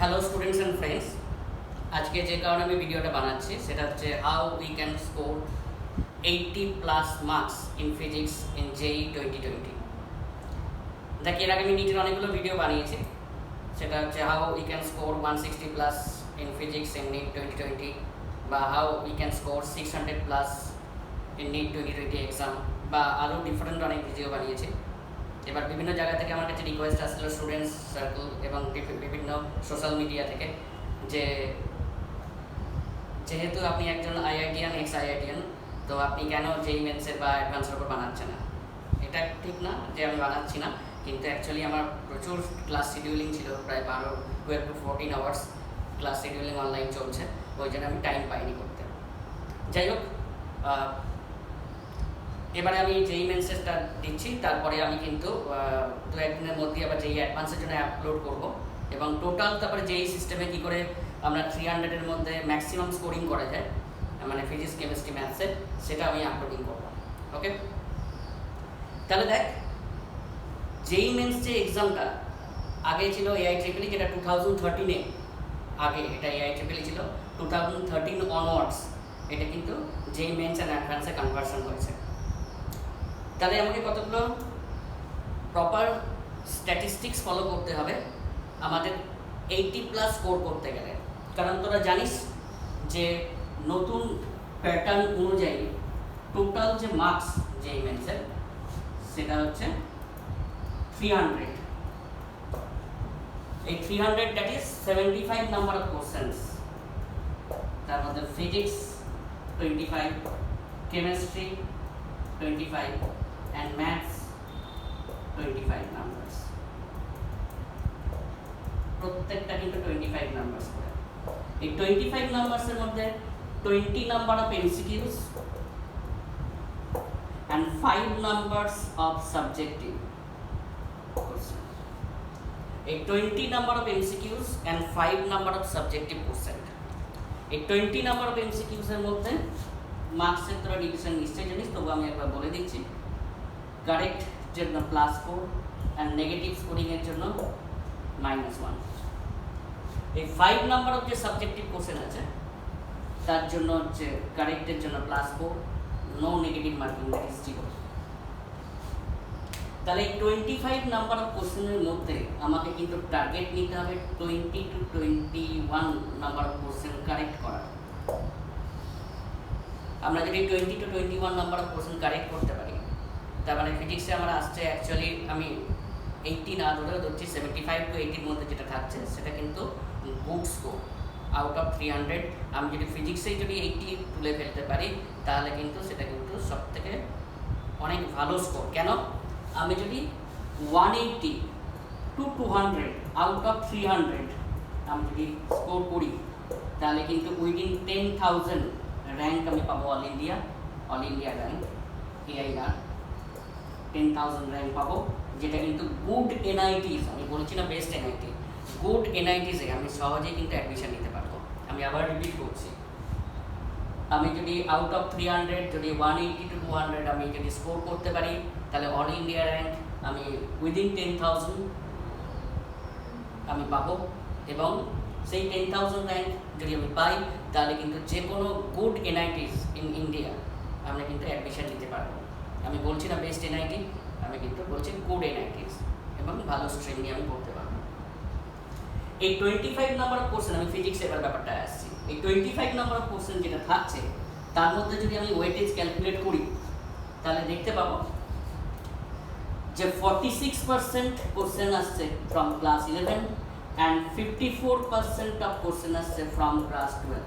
Hello students and friends, আজকে যে কারণে আমি ভিডিওটা বানাচ্ছি সেটা হচ্ছে how we can score 80+ marks in physics in JEE 2020। দেখ, এর আগে আমি নিটের অনেকগুলো ভিডিও বানিয়েছি। সেটা হচ্ছে how we can score 160+ in physics in NEET 2020, বা how we can score 600+ in NEET 2020 exam, বা আরও ডিফারেন্ট অনেক ভিডিও বানিয়েছি। এবার বিভিন্ন জায়গা থেকে আমার কাছে রিকোয়েস্ট আসলো স্টুডেন্টস সার্কেল এবং বিভিন্ন সোশ্যাল মিডিয়া থেকে, যে যেহেতু আপনি একজন আইআইটিয়ান, এক্স আইআইটিয়ান, তো আপনি কেন জেই মেন্সের বা অ্যাডভান্সের উপর বানাচ্ছেন না। এটা ঠিক না যে আমি বানাচ্ছি না, কিন্তু অ্যাকচুয়ালি আমার প্রচুর ক্লাস শিডিউলিং ছিল, প্রায় 12 to 14 hours class scheduling online চলছে, ওই জন্য আমি টাইম পাইনি করতে। যাই হোক, এবারে আমি জেই মেন্সেসটা দিচ্ছি, তারপরে আমি কিন্তু 2-1 দিনের মধ্যে আবার জেই অ্যাডভান্সের জন্য আপলোড করব, এবং টোটাল তারপরে জেই সিস্টেমে কী করে আমরা 300-এর মধ্যে ম্যাক্সিমাম স্কোরিং করা যায়, মানে ফিজিক্স, কেমিস্ট্রি, ম্যাথসে, সেটা আমি আপলোডিং করব। ওকে, তাহলে দেখ, জেই মেন্স যে এক্সামটা আগে ছিল AIEEE, যেটা 2013-এ, আগে এটা AIEEE ছিল, 2013 অনওয়ার্ডস এটা কিন্তু জেই মেন্স অ্যান্ড অ্যাডভান্সে কনভার্সন হয়েছে। তাহলে আমাকে কতগুলো প্রপার স্ট্যাটিস্টিক্স ফলো করতে হবে আমাদের 80+ স্কোর করতে গেলে। কারণ তোরা জানিস যে নতুন প্যাটার্ন অনুযায়ী টোটাল যে মার্কস জেই মেন্সের সেটা হচ্ছে 300। এই 300 that is 75 number of questions. তার মধ্যে physics 25, chemistry 25 and maths 25 numbers, প্রত্যেকটা কিন্তু 25 নাম্বারস করে। এই 25 নাম্বারসের মধ্যে 20 number of MCQs and 5 numbers of subjective question. এই 20 number of MCQs and 5 number of subjective question. এই 20 নাম্বার অফ এমসিকিউস এর মধ্যে মার্কসের তোরা ডিভিশন নিশ্চয়ই জানিস, তবু আমি একবার বলে দিচ্ছি। কারেক্ট জন্য +4 অ্যান্ড নেগেটিভ স্কোরিংয়ের জন্য -1। এই 5 নাম্বার অফ যে সাবজেক্টিভ কোশ্চেন আছে তার জন্য হচ্ছে কারেক্টের জন্য +4, no negative marking, that is 0। তাহলে এই 25 নাম্বার অফ কোশ্চেনের মধ্যে আমাকে কিন্তু টার্গেট নিতে হবে 20 to 21 number of question correct করা। আমরা যদি 20 to 21 number of question correct করতে পারি, তার মানে ফিজিক্সে আমার আসছে অ্যাকচুয়ালি আমি 80 না ধরেও ধরছি 75 to 80-র মধ্যে যেটা থাকছে সেটা কিন্তু গুড স্কোর আউট অফ 300। আমি যদি ফিজিক্সেই যদি 80 তুলে ফেলতে পারি তাহলে কিন্তু সেটা কিন্তু সব থেকে অনেক ভালো স্কোর। কেন? আমি যদি 180 to 200 আউট অফ 300 আমি যদি স্কোর করি তাহলে কিন্তু উইদিন 10,000 র্যাঙ্ক আমি পাবো, all India rank, AIR 10,000 rank পাবো, যেটা কিন্তু গুড NITs, আমি বলছি না বেস্ট NIT, গুড NITsে আমি সহজেই কিন্তু অ্যাডমিশন নিতে পারবো। আমি আবার রিপিট করছি, আমি যদি আউট অফ 300 যদি 180 to 200 আমি যদি স্কোর করতে পারি তাহলে অল ইন্ডিয়া র্যাঙ্ক আমি উইদিন 10,000 আমি পাবো, এবং সেই 10,000 র্যাঙ্ক যদি আমি পাই তাহলে কিন্তু যে কোনো গুড NITs ইন ইন্ডিয়া আমরা কিন্তু অ্যাডমিশন নিতে পারবো। আমি বলছি না বেস্ট NIT, আমি কিন্তু বলছি গুড NITs এবং ভালো স্ট্রিম নিয়ে আমি পড়তে পারবো। এই 25 নাম্বার অফ কোশ্চেন, আমি ফিজিক্স এবার ব্যাপারটা আসছি, এই 25 নাম্বার অফ কোশ্চেন যেটা থাকছে তার মধ্যে যদি আমি ওয়েটেজ ক্যালকুলেট করি তাহলে দেখতে পাবো যে 46% কোশ্চেন আসছে from class 11 and 54% of question আসছে ফ্রম ক্লাস 12।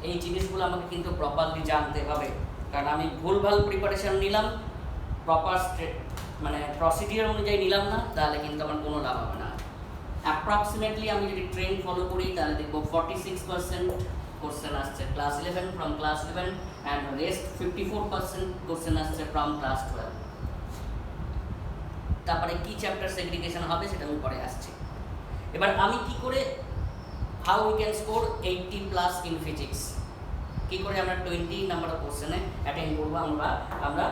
এই জিনিসগুলো আমাকে কিন্তু প্রপারলি জানতে হবে, কারণ আমি ভুলভাল প্রিপারেশন নিলাম, প্রপার মানে প্রসিডিওর অনুযায়ী নিলাম না, তাহলে কিন্তু আমার কোনো লাভ হবে না। অ্যাপ্রক্সিমেটলি আমি যদি ট্রেন্ড ফলো করি তাহলে দেখবো 46% কোশ্চেন আসছে class 11 from class 11 and rest 54% question আসছে ফ্রম ক্লাস 12। তারপরে কি চ্যাপ্টার সেগ্রিগেশন হবে সেটা আমি পরে আসছি। এবার আমি কি করে how we can score 80+ in physics, কী করে আমরা 20 নাম্বার অফ কোশ্চেনে অ্যাটেন্ড করবো। আমরা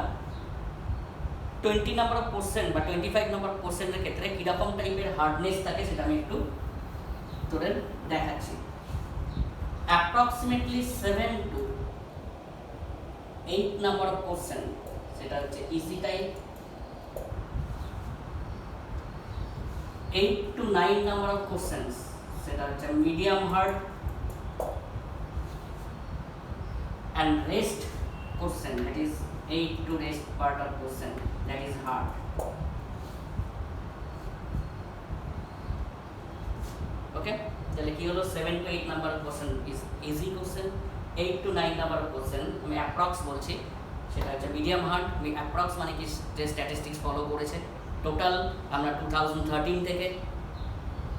20 নাম্বার অফ কোশ্চেন বা 25 নাম্বার কোশ্চেনের ক্ষেত্রে কীরকম টাইপের হার্ডনেস থাকে সেটা আমি একটু তোদের দেখাচ্ছি। Approximately 7 to 8 number of question, সেটা হচ্ছে easy type, 8 to 9 number of questions সেটা হচ্ছে medium hard, and rest question, that is 8 to rest part of question, that is hard. Okay, তাহলে কি হলো 7 to 8 number of question is easy question, 8 to 9 number of question আমি approx বলছি, সেটা হচ্ছে medium hard. Approx মানে কি, যে স্ট্যাটিস্টিক্স ফলো করেছে টোটাল আমরা 2013 থেকে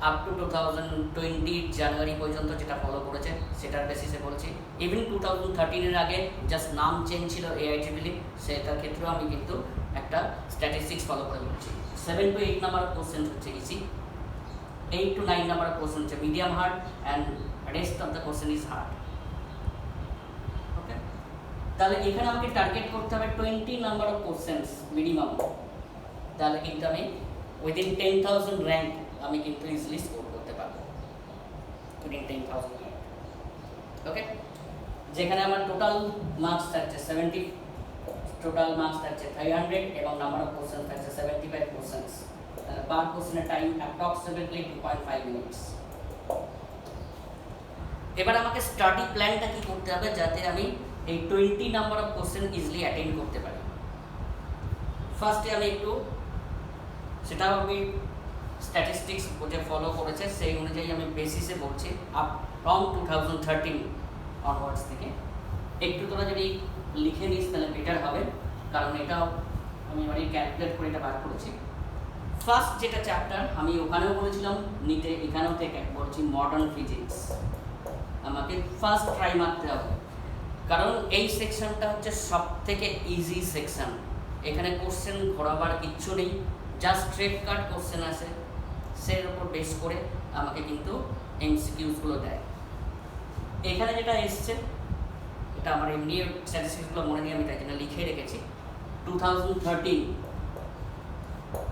আপ টু 2020 জানুয়ারি পর্যন্ত যেটা ফলো করেছে সেটার বেসিসে বলছি। ইভেন 2013-এর আগে জাস্ট নাম চেঞ্জ ছিল AIEEE, সেটার ক্ষেত্রেও আমি কিন্তু একটা স্ট্যাটিস্টিক্স ফলো করে বলছি। 7 to 8 নাম্বার কোশ্চেন হচ্ছে ইজি, 8 to 9 নাম্বার কোশ্চেন হচ্ছে medium hard, and rest of the question is hard. Okay, তাহলে এখানে আমাকে টার্গেট করতে হবে 20 নাম্বার অফ কোশ্চেন্স মিনিমাম, তাহলে কিন্তু আমি উইদিন 10,000 র্যাঙ্ক আমি কিন্তু ইজিলি স্কোর করতে পারবো উইদিন 10,000 র্যাঙ্ক। ওকে, যেখানে আমার টোটাল মার্কস থাকছে 70, টোটাল মার্কস থাকছে 300 এবং নাম্বার অফ কোশ্চেন থাকছে 75 কোশ্চেন্স, তাহলে পার কোশ্চেনের টাইম অ্যাপ্রক্সিমেটলি 2.5 মিনিটস। এবার আমাকে স্টাডি প্ল্যানটা কি করতে হবে যাতে আমি এই 20 number of question easily attend করতে পারি। ফার্স্টে আমি একটু সেটাও আমি স্ট্যাটিস্টিক্স যে ফলো করেছে সেই অনুযায়ী আমি বেসিসে বলছি, আপ ফ্রম 2013 অনওয়ার্ডস থেকে। একটু তোরা যদি লিখে নিস তাহলে বেটার হবে, কারণ এটাও আমি এবারে ক্যালকুলেট করে এটা বার করেছি। ফার্স্ট যেটা চ্যাপ্টার আমি ওখানেও বলেছিলাম নিতে, এখানেও থেকে বলছি মডার্ন ফিজিক্স, আমাকে ফার্স্ট ট্রাই মারতে হবে, কারণ এই সেকশনটা হচ্ছে সব থেকে ইজি সেকশন। এখানে কোশ্চেন ঘোরাবার কিচ্ছু নেই, জাস্ট স্ট্রেট কাট কোশ্চেন আছে, সের উপর বেস করে আমাকে কিন্তু এমসিকিউসগুলো দেয়। এখানে যেটা এসছে এটা আমার এমনি স্ট্যাটিস্টিক্সগুলো মনে নিয়ে আমি তাই জন্য লিখে রেখেছি। 2013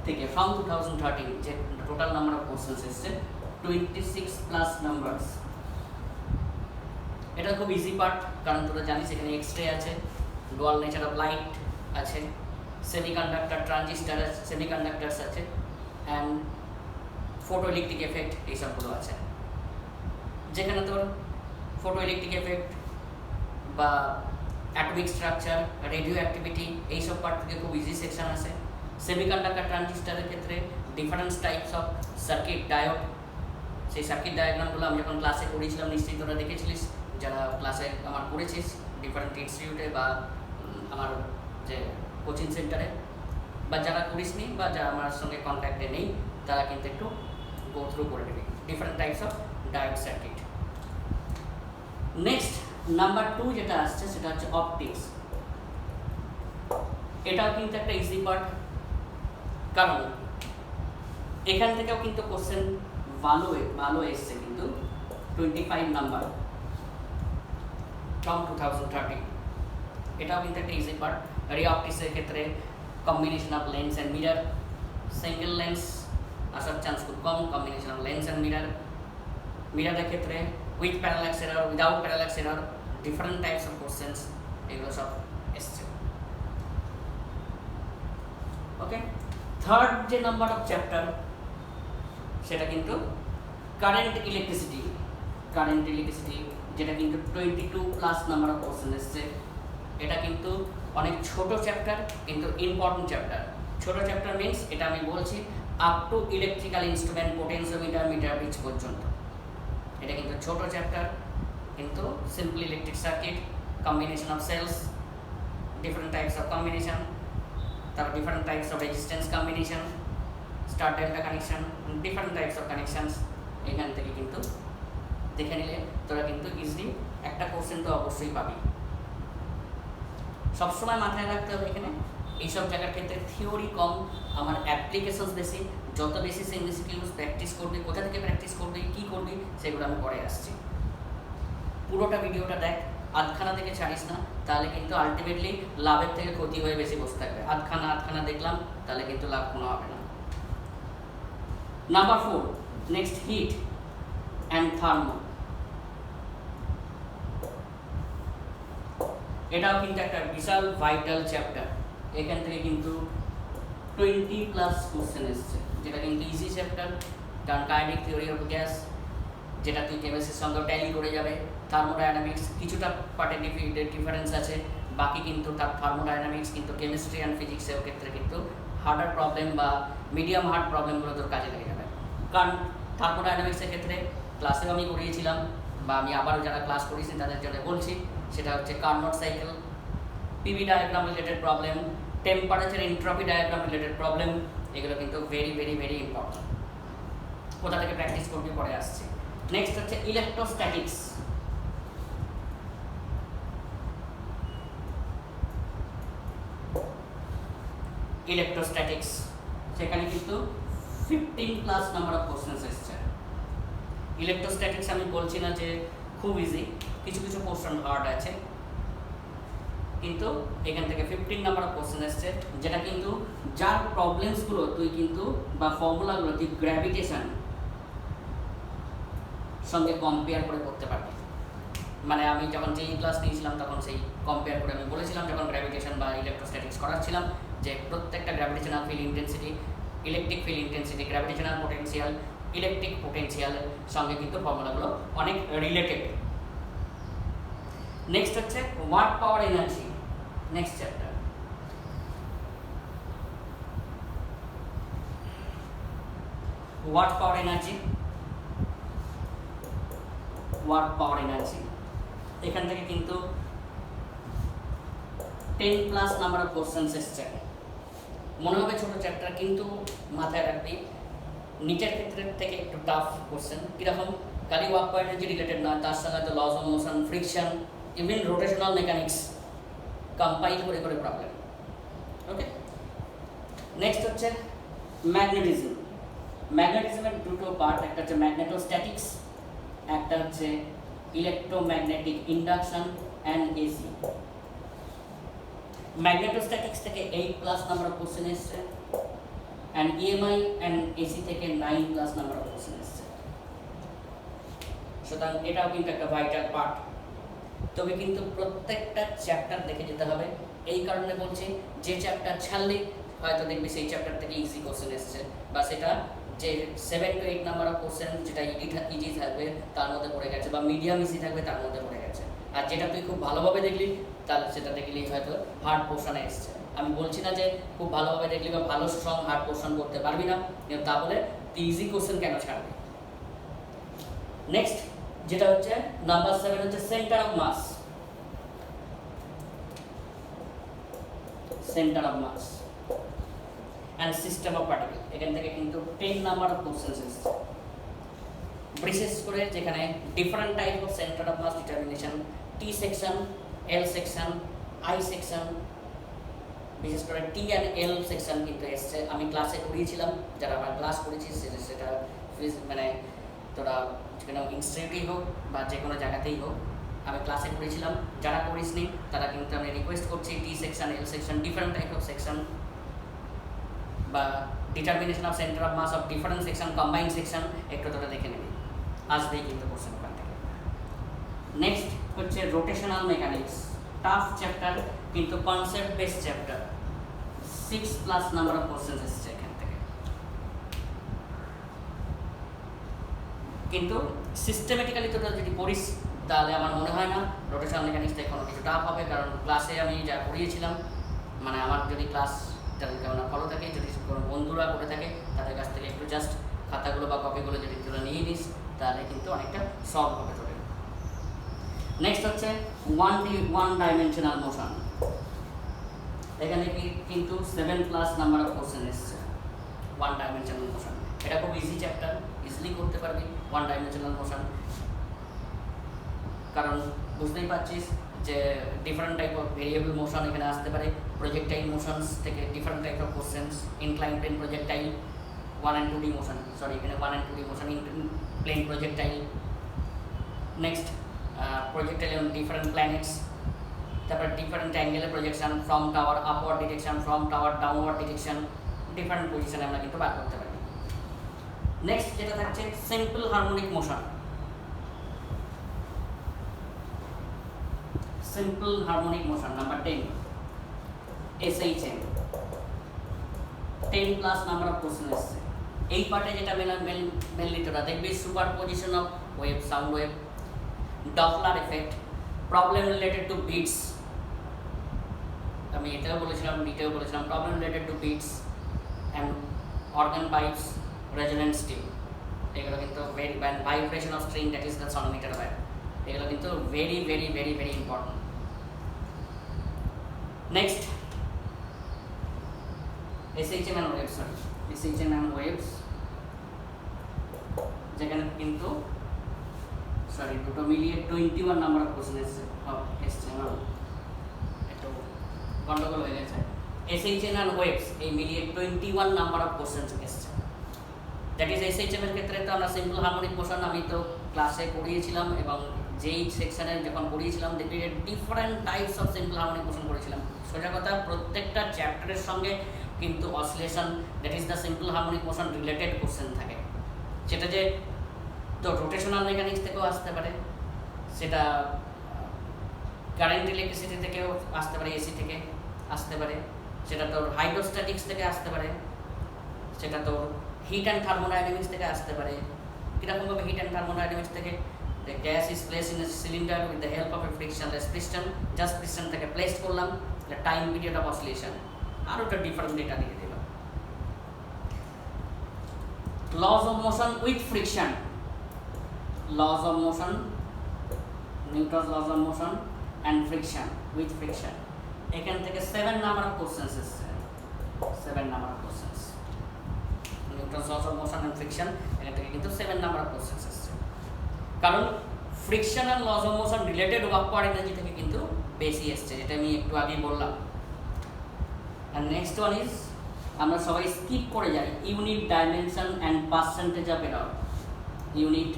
থেকে, ফ্রম 2013 যে টোটাল নাম্বার অফ কোশ্চেন্স এসছে 26+ নাম্বারস। এটা খুব ইজি পার্ট, কারণ তোরা জানিস এখানে এক্স-রে আছে, ডুয়াল নেচার অফ লাইট আছে, সেমিকন্ডাক্টর ট্রানজিস্টার আছে, সেমিকন্ডাক্টারস আছে, অ্যান্ড ফটো ইলেকট্রিক এফেক্ট এইসবগুলো আছে। যেখানে তোর ফটো ইলেকট্রিক এফেক্ট বা অ্যাটমিক স্ট্রাকচার, রেডিও অ্যাক্টিভিটি এইসব পার্ট থেকে খুব ইজি সেকশন আছে। সেমিকন্ডাক্টর ট্রানজিস্টারের ক্ষেত্রে different types of circuit diode, সেই সার্কিট ডায়াগ্রামগুলো আমি যখন ক্লাসে করেছিলাম নিশ্চয়ই তোরা দেখেছিলিস, যারা ক্লাসে আমার করেছিস ডিফারেন্ট ইনস্টিটিউটে বা আমার যে কোচিং সেন্টারে, বা যারা করিসনি বা যারা আমার সঙ্গে কন্ট্যাক্টে নেই তারা কিন্তু একটু গো থ্রু করে নেবে different types of diode circuit. Next number 2 যেটা আসছে সেটা হচ্ছে অপটিক্স। এটাও কিন্তু একটা ইজি পার্ট, কারণ এখান থেকেও কিন্তু কোশ্চেন ভালো এসছে কিন্তু 25 নাম্বার ফ্রম 2013। এটাও কিন্তু একটা ইজি পার্ট। রে অপটিক্সের ক্ষেত্রে combination of lens and mirror, single lens আসার চান্স খুব কম, combination of lens and mirror. মিররের ক্ষেত্রে with parallax error, without parallax error, different types of questions এগুলো সব এসছে। ওকে, থার্ড যে নাম্বার অফ চ্যাপ্টার সেটা কিন্তু কারেন্ট ইলেকট্রিসিটি। কারেন্ট ইলেকট্রিসিটি যেটা কিন্তু 22+ নাম্বার অফ কোশ্চেন এসছে। এটা কিন্তু অনেক ছোট চ্যাপ্টার কিন্তু ইম্পর্টেন্ট চ্যাপ্টার। ছোট চ্যাপ্টার মিনস এটা আমি বলছি up to electrical instrument, potentiometer, meter bridge পর্যন্ত। এটা কিন্তু ছোট চ্যাপ্টার, কিন্তু simple electric circuit, combination of cells, different types of combination, তারপর different types of resistance combination, star delta connection, different types of connections. এখান থেকে কিন্তু দেখে নিলে তোরা কিন্তু ইজিলি একটা কোশ্চেন তো অবশ্যই পাবি। সবসময় মাথায় রাখতে হবে এখানে এইসব জায়গার ক্ষেত্রে থিওরি কম, আমার অ্যাপ্লিকেশনস বেশি। যত বেশি এমসিকিউস প্র্যাকটিস করবি, কোথা থেকে প্র্যাকটিস করবি, কী করবি, সেগুলো আমি পরে আসছি। পুরোটা ভিডিওটা দেখ, আধখানা দেখে ছাড়িস না, তাহলে কিন্তু আলটিমেটলি লাভের থেকে ক্ষতি হয়ে বেশি বসে থাকবে। আধখানা দেখলাম তাহলে কিন্তু লাভ কোনো হবে না। Number 4 next heat. And thermo. এটাও কিন্তু একটা বিশাল ভাইটাল চ্যাপ্টার। এখান থেকে কিন্তু 20+ কোশ্চেন এসছে, যেটা কিন্তু ইজি চ্যাপ্টার, কারণ কাইনেটিক থিওরি অফ গ্যাস যেটা তুই কেমিস্ট্রির সঙ্গে ট্যালি করে যাবে। থার্মোডাইনামিক্স কিছুটা পার্টে ডিফারেন্স আছে, বাকি কিন্তু তার থার্মোডাইনামিক্স কিন্তু কেমিস্ট্রি অ্যান্ড ফিজিক্সের ক্ষেত্রে কিন্তু হার্ডার প্রবলেম বা মিডিয়াম হার্ড প্রবলেমগুলো তোর কাজে লেগে যাবে। কারণ থার্মোডাইনামিক্সের ক্ষেত্রে ক্লাসেও আমি করিয়েছিলাম, বা আমি আবারও যারা ক্লাস করিয়েছি তাদের জন্য বলছি, সেটা হচ্ছে Carnot cycle, PV diagram related problem, temperature entropy diagram related problem, এগুলো কিন্তু ভেরি ভেরি ভেরি ইম্পর্টেন্ট। কোথা থেকে প্র্যাকটিস করবি পরে আসছে। নেক্সট হচ্ছে ইলেকট্রোস্ট্যাটিক্স। ইলেকট্রোস্ট্যাটিক্স সেখানে কিন্তু 15+ নাম্বার অফ কোশ্চেন্স এসছে। ইলেকট্রোস্ট্যাটিক্স আমি বলছি না যে খুব ইজি, কিছু কিছু কোশ্চেন হার্ড আছে, কিন্তু এখান থেকে 15 নাম্বার অফ কোশ্চেন এসছে, যেটা কিন্তু যার প্রবলেমসগুলো তুই কিন্তু বা ফর্মুলাগুলো তুই গ্র্যাভিটেশন সঙ্গে কম্পেয়ার করে করতে পারবি। মানে আমি যখন যেই ক্লাস নিয়েছিলাম তখন সেই কম্পেয়ার করে আমি বলেছিলাম, যখন গ্র্যাভিটেশন বা ইলেকট্রোস্ট্যাটিক্স করাচ্ছিলাম, যে প্রত্যেকটা gravitational field intensity, electric field intensity, gravitational potential, electric পোটেনশিয়ালের সঙ্গে কিন্তু ফর্মুলাগুলো অনেক রিলেটেড। নেক্সট হচ্ছে watt power energy, next chapter. Watt power energy, watt power energy এখান থেকে কিন্তু 10+ নাম্বার অফ কোশ্চেন্স এসছে। মনে হবে ছোট চ্যাপ্টার, কিন্তু মাথায় রাখবি নিচের ক্ষেত্রের থেকে একটু টাফ কোশ্চেন। কীরকম? খালি ওয়ার্ক পাওয়ার এনার্জি রিলেটেড নয়, তার সঙ্গে তো laws of motion, friction, even rotational mechanics compile করে করে প্রবলেম। ওকে, নেক্সট হচ্ছে ম্যাগনেটিজম। ম্যাগনেটিজমের দুটো পার্ট, একটা হচ্ছে ম্যাগনেটোস্ট্যাটিক্স, একটা হচ্ছে electromagnetic induction and AC. Magnetostatics থেকে 8+ নাম্বার অফ কোশ্চেন এসছে, অ্যান্ড ইএমআই অ্যান্ড এসি থেকে 9+ নাম্বার অফ কোশ্চেন এসছে। সুতরাং এটাও কিন্তু একটা ভাইটাল পার্ট। তবে কিন্তু প্রত্যেকটা চ্যাপ্টার দেখে যেতে হবে। এই কারণে বলছি, যে চ্যাপ্টার ছাড়লে হয়তো দেখবি সেই চ্যাপ্টার থেকে ইজি কোশ্চেন এসছে, বা সেটা যে 7 to 8 নাম্বার অফ কোশ্চেন যেটা ইজি থাকবে তার মধ্যে পড়ে গেছে, বা মিডিয়াম ইজি থাকবে তার মধ্যে পড়ে গেছে। আর যেটা তুই খুব ভালোভাবে দেখলি তাহলে সেটা দেখলি হয়তো হার্ড পোর্শনে এসছে। আমি বলছি না যে খুব ভালোভাবে দেখলি বা ভালো স্ট্রং হার্ড পোর্শন করতে পারবি না, কিন্তু তা বলে তুই ইজি কোশ্চেন কেন ছাড়বি। নেক্সট যেটা হচ্ছে নাম্বার 7 হচ্ছে centre of mass. Centre of mass and system of particle, এখান থেকে কিন্তু 10 নাম্বার অফ কোশ্চেন্স এসছে। বিশেষ করে যেখানে different type of centre of mass determination, T section, L section, I section, বিশেষ করে টি অ্যান্ড এল সেকশন কিন্তু এসছে। আমি ক্লাসে করিয়েছিলাম, যারা আমার ক্লাস করেছি সেটা মানে তোরা যেখানে ইনস্টিটিউটেই হোক বা যে কোনো জায়গাতেই হোক, আমি ক্লাসে করেছিলাম। যারা করিসনি তারা কিন্তু আমি রিকোয়েস্ট করছি, T section, L section, different type of section বা determination of centre of mass of different section, combined section একটু তোরা দেখে নেবে, আসবেই কিন্তু কোশ্চেন ওখান থেকে। নেক্সট হচ্ছে রোটেশনাল মেকানিক্স, টাফ চ্যাপ্টার কিন্তু concept base chapter. 6+ number of questions এসছে এখান থেকে, কিন্তু সিস্টেমেটিক্যালি তোরা যদি পড়িস তাহলে আমার মনে হয় না রোটেশনাল মেকানিক্সটা কোনো কিছু টাফ হবে, কারণ ক্লাসে আমি যা পড়িয়েছিলাম, মানে আমার যদি ক্লাস যাদের কেমন ফলো থাকে, যদি কোনো বন্ধুরা করে থাকে তাদের কাছ থেকে একটু জাস্ট খাতাগুলো বা কপিগুলো যদি তোরা নিয়ে নিস তাহলে কিন্তু অনেকটা সলভ হবে তোদের। নেক্সট হচ্ছে ওয়ান ডাইমেনশনাল মোশন। এখানে কিন্তু 7+ নাম্বার অফ কোশ্চেন এসছে ওয়ান ডাইমেনশনাল মোশন। এটা খুব ইজি চ্যাপ্টার, ইজিলি করতে পারবি ওয়ান ডাইমেনশনাল মোশন, কারণ বুঝতেই পারছিস যে different type of variable motion এখানে আসতে পারে। প্রজেক্টাইল মোশনস থেকে different type of questions, incline plane projectile, 1 and 2D motion, sorry এখানে 1 and 2D motion, plane projectile. Next projectile on different planets, তারপর ডিফারেন্ট অ্যাঙ্গেলের projection, from tower upward direction, from tower downward direction, different পজিশনে আমরা কিন্তু বার করতে পারি। নেক্সট যেটা থাকছে simple harmonic motion. Simple harmonic motion number 10 SHM 10 plus number of question এসছে এই পার্টে যেটা মেনলি তোরা দেখবি superposition of wave sound wave Doppler effect problem related to beats আমি এটাও বলেছিলাম নিতেও বলেছিলাম problem related to beats and organ pipes resonance tube এগুলো কিন্তু very vibration of string that is the sonometer wave এগুলো কিন্তু very very very very important next SHM and waves SHM and waves যেখানে কিন্তু দুটো মিলিয়ে 21 নাম্বার অফ কোশ্চেন এসছে একটু গন্ডগোল হয়ে গেছে SHM and waves এই মিলিয়ে 21 নাম্বার অফ কোশ্চেন এসছে দ্যাট ইজ SHM এর ক্ষেত্রে তো আমরা সিম্পল হারমোনিক মোশন আমি তো ক্লাসে পড়িয়েছিলাম এবং যেই সেকশনে যখন পড়িয়েছিলাম দেখবি different types of simple harmonic motion পড়েছিলাম সোজা কথা প্রত্যেকটা চ্যাপ্টারের সঙ্গে কিন্তু oscillation that is the simple harmonic motion related question থাকে সেটা যে তো রোটেশনাল মেকানিক্স থেকেও আসতে পারে সেটা কারেন্ট ইলেকট্রিসিটি থেকেও আসতে পারে এসি থেকে আসতে পারে সেটা তোর হাইড্রোস্ট্যাটিক্স থেকে আসতে পারে সেটা তোর হিট অ্যান্ড থার্মোডাইনামিক্স থেকে আসতে পারে কীরকমভাবে হিট অ্যান্ড থার্মোডাইনামিক্স থেকে the gas is placed in a cylinder with the help of a frictionless piston just piston থেকে প্লেসড করলাম the time period of oscillation আর ওটা ডিফারেন্ট ডেটা দিয়ে দিলাম laws of motion with friction laws of motion Newton's laws of motion and friction with friction এখান থেকে 7 number of questions এসছে 7 number of questions Newton's laws of motion and friction এখান থেকে কিন্তু 7 number of questions এসছে কারণ friction and laws of motion related work power energy থেকে কিন্তু বেশি এসছে যেটা আমি একটু আগে বললাম আর নেক্সট ওয়ান ইজ আমরা সবাই স্কিপ করে যাই unit dimension and percentage of error unit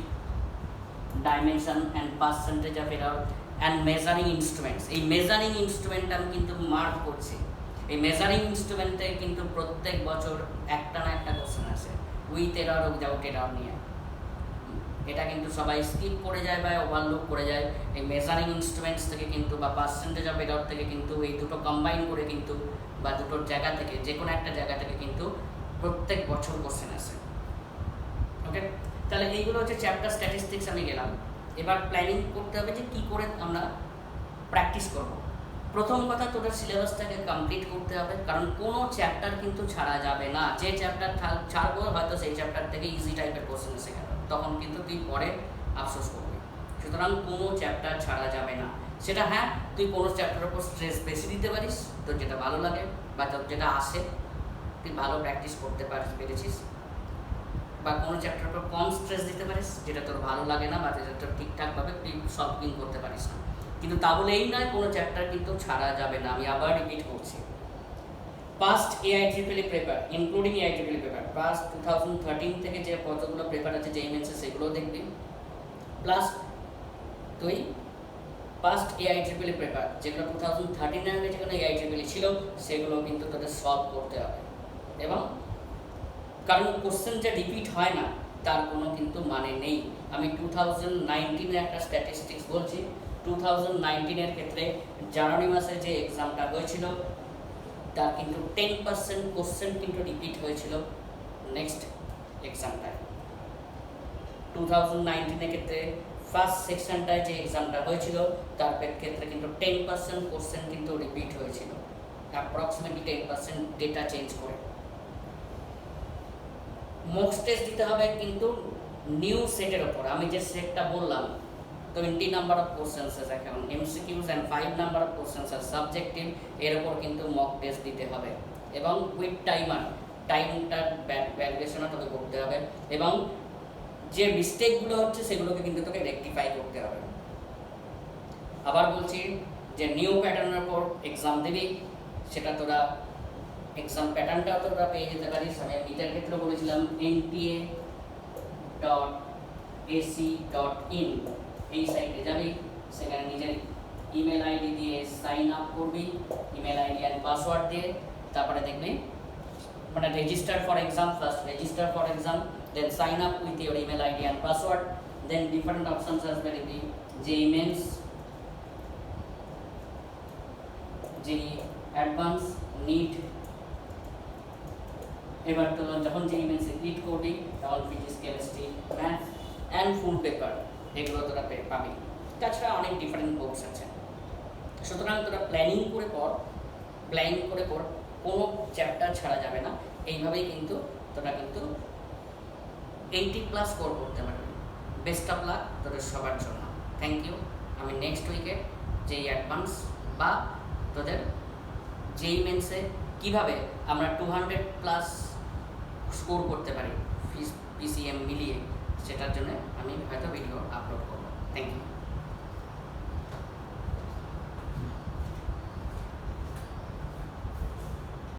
dimension and percentage of error and measuring instruments এই মেজারিং ইনস্ট্রুমেন্ট আমি কিন্তু মার্ক করছি এই মেজারিং ইনস্ট্রুমেন্টে কিন্তু প্রত্যেক বছর একটা না একটা কোশ্চেন আসে উইথ এরর উইদাউট এরর নিয়ে এটা কিন্তু সবাই স্কিপ করে যায় বা ওভারলুক করে যায় এই মেজারিং ইনস্ট্রুমেন্টস থেকে কিন্তু বা পার্সেন্টেজ অফ এরর থেকে কিন্তু এই দুটো কম্বাইন করে কিন্তু বা দুটোর জায়গা থেকে যে কোনো একটা জায়গা থেকে কিন্তু প্রত্যেক বছর কোশ্চেন আসে ওকে তাহলে এইগুলো হচ্ছে চ্যাপ্টার স্ট্যাটিস্টিক্স আমি গেলাম এবার প্ল্যানিং করতে হবে যে কী করে আমরা প্র্যাকটিস করব প্রথম কথা তোদের সিলেবাসটাকে কমপ্লিট করতে হবে কারণ কোনো চ্যাপ্টার কিন্তু ছাড়া যাবে না যে চ্যাপ্টার ছাড়বো হয়তো সেই চ্যাপ্টার থেকে ইজি টাইপের কোশ্চেন এসে গেল তখন কিন্তু তুই পরে আফসোস করবি সুতরাং কোনো চ্যাপ্টার ছাড়া যাবে না সেটা হ্যাঁ তুই কোনো চ্যাপ্টারের উপর স্ট্রেস বেশি দিতে পারিস তোর যেটা ভালো লাগে বা তোর যেটা আসে তুই ভালো প্র্যাকটিস করতে পেরেছিস বা কোনো চ্যাপ্টারের উপর কম স্ট্রেস দিতে পারিস যেটা তোর ভালো লাগে না বা যেটা তোর ঠিকঠাকভাবে তুই সলভিং করতে পারিস না কিন্তু তা বলে এই নয় কোনো চ্যাপ্টার কিন্তু ছাড়া যাবে না আমি আবার রিপিট করছি past AIEEE paper including AIEEE paper past 2013 থেকে যে কতগুলো পেপার আছে যে মেন্সে সেগুলো দেখবি প্লাস তুই পাস্ট AIEEE পেপার যেগুলো 2013 এর আগে যেগুলো AIEEE ছিল সেগুলো কিন্তু তোদের সলভ করতে হবে এবং কারণ কোশ্চেন যে রিপিট হয় না তার কোনো কিন্তু মানে নেই আমি 2019 এর একটা স্ট্যাটিস্টিক্স বলছি 2019 এর ক্ষেত্রে জানুয়ারি মাসে যে এক্সামটা হয়েছিল তার কিন্তু 10% কোশ্চেন কিন্তু রিপিট হয়েছিল নেক্সট এক্সামটায় 2019 এর ক্ষেত্রে ফার্স্ট সেকশনটায় যে এক্সামটা হয়েছিল তার ক্ষেত্রে কিন্তু 10% কোশ্চেন কিন্তু রিপিট হয়েছিল অ্যাপ্রক্সিমেটলি 10% ডেটা চেঞ্জ করে মক টেস্ট দিতে হবে কিন্তু নিউ সেটের ওপর আমি যে সেটটা বললাম 20 নাম্বার অফ কোশ্চেন্স আছে এখন MCQs and 5 number of questions আর সাবজেক্টিভ এর উপর কিন্তু মক টেস্ট দিতে হবে এবং উইথ টাইমার টাইমটা ভ্যালিডেশনও তোকে করতে হবে এবং যে মিস্টেকগুলো হচ্ছে সেগুলোকে কিন্তু তোকে রেকটিফাই করতে হবে আবার বলছি যে নিউ প্যাটার্নের উপর এক্সাম দিবি সেটা তোরা এক্সাম প্যাটার্নটাও তোরা পেয়ে যেতে পারিস আমি এটার ক্ষেত্রে বলেছিলাম nta.ac.in এই সাইটে যাবি সেখানে নিজের ইমেল আইডি দিয়ে সাইন আপ করবি ইমেল আইডি অ্যান্ড পাসওয়ার্ড দিয়ে তারপরে দেখবি মানে register for exam first register for exam then sign up with your email ID and password then different options আসবে দেখবি JEE মেন্স যেই অ্যাডভান্স, নিট, এবার তো যখন যেই মেন্সে নিট করবি তখন physics, chemistry, math and full paper এগুলো তোরা পাবি। তাছাড়া অনেক ডিফারেন্ট বুকস আছে। সুতরাং তোরা প্ল্যানিং করে পড়, কোনো চ্যাপ্টার ছাড়া যাবে না। এইভাবেই কিন্তু তোরা কিন্তু 80+ স্কোর করতে পারবি। বেস্ট অফ লাক তোদের সবার জন্য। Thank you. আমি নেক্সট উইকে যেই অ্যাডভান্স বা তোদের যেই মেন্সে কীভাবে আমরা 200+ স্কোর করতে পারি পিসিএম মিলিয়ে, সেটার জন্য আমি হয়তো ভিডিও আপলোড করবো। Thank you.